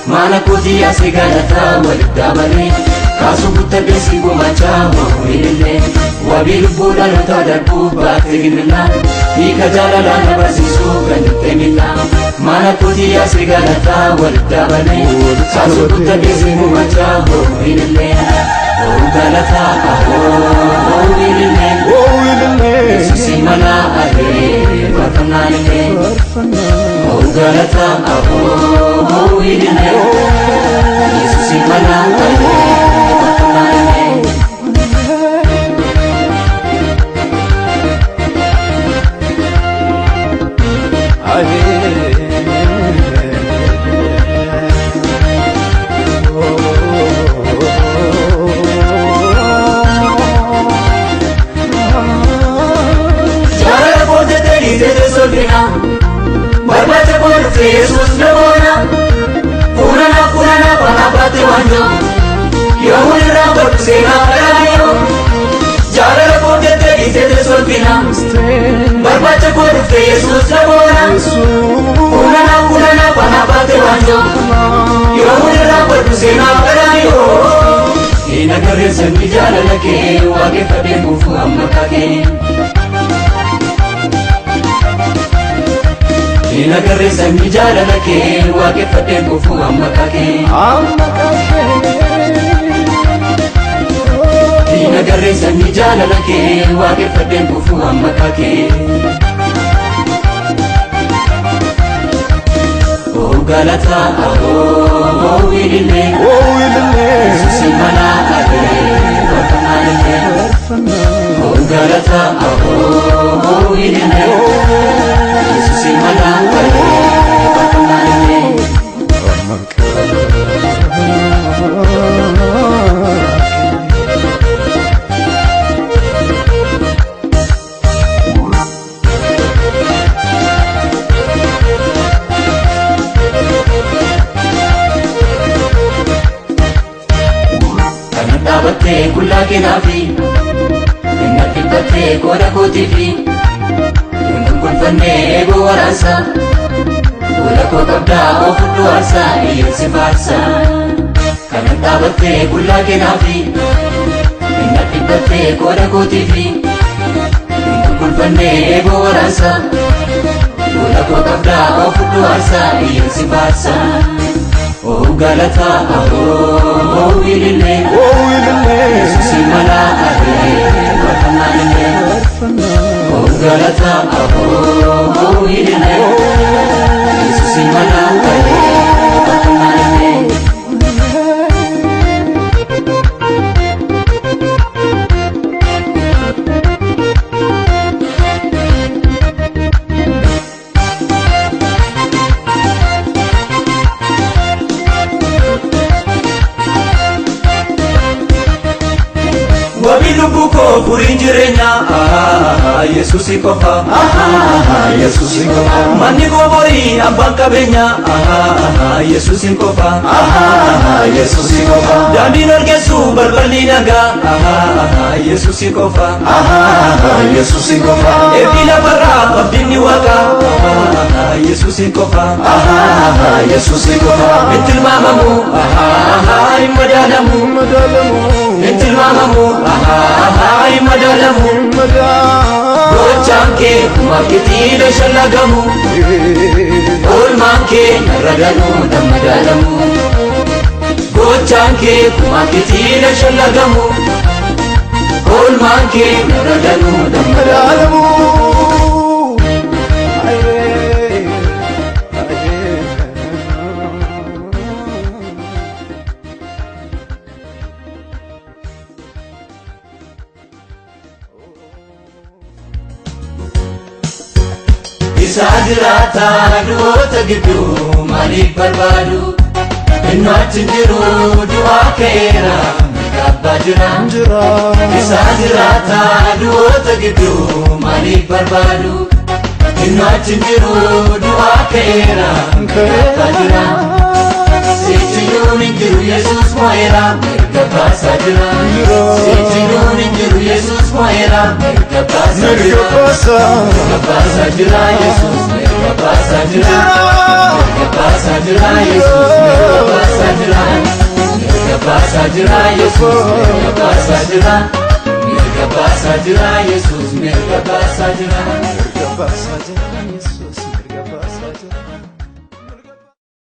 Mana kutia sigalata walidamane kasu butabesi gumacha wile wabil buda nota darbu batigilla ikajala la nabasisu gantemilla mana kutia sigalata walidamane kasu butabesi gumacha wile galata wile simana ale barfanane galata wile simana Jesus Nabona Purana Panapati Wanjo Yomuni Rambo Sena Parayo Jara Pote Ite Solpina Barbacha Porte Jesus Nabona Purana Panapati Wanjo Yomuni Rambo Sena Parayo Ina Karesa Mijala Lake Wage Fabi Mufu Amakake Ina garesa mijala lake wake fate kufu amakake Ina garesa mijala lake wake fate kufu amakake O galata o wilile simana ade O galata o wilile simana Kanada batte kulla ke nafi innati batte koda kotifi kun fanne ego warasa Ula ko kabda o fudu arsa iyo sifarsa Kanada batte kulla ke nafi innati batte koda kotifi kun fanne ego warasa Ula ko kabda o fudu arsa iyo sifarsa O galata o wilile simana ade watanale O galata o wilile simana ade watanale Buko purinjirenya Yesusi kofa Yesusi kofa Mani gobori ambaka benya Yesusi kofa Yesusi kofa Dandi norgesu balbali naga Yesusi kofa Yesus inkofa ebila barra abdini waka Yesus inkofa Yesus inkofa entil mamamu imadalamu entil mamamu imadalamu gochanke makiti de shalagamu ol manke radanu damadalamu gochanke makiti de shalagamu ol manke radanu damadalamu Sadirata duota gidu mani barbadu Innatinjiru du'a kera gabbajira Sadirata duota gidu mani barbadu Innatinjiru du'a kera gabbajira Sitiyun injiru Yesus moera gabbasajira Sitiyun injiru Yesus moera gabbasajira Gabbasajira Yesus gabbasajira Gabbasajira Yesus gabbasajira Gabbasajira Yesus gabbasajira Gabbasajira Yesus gabbasajira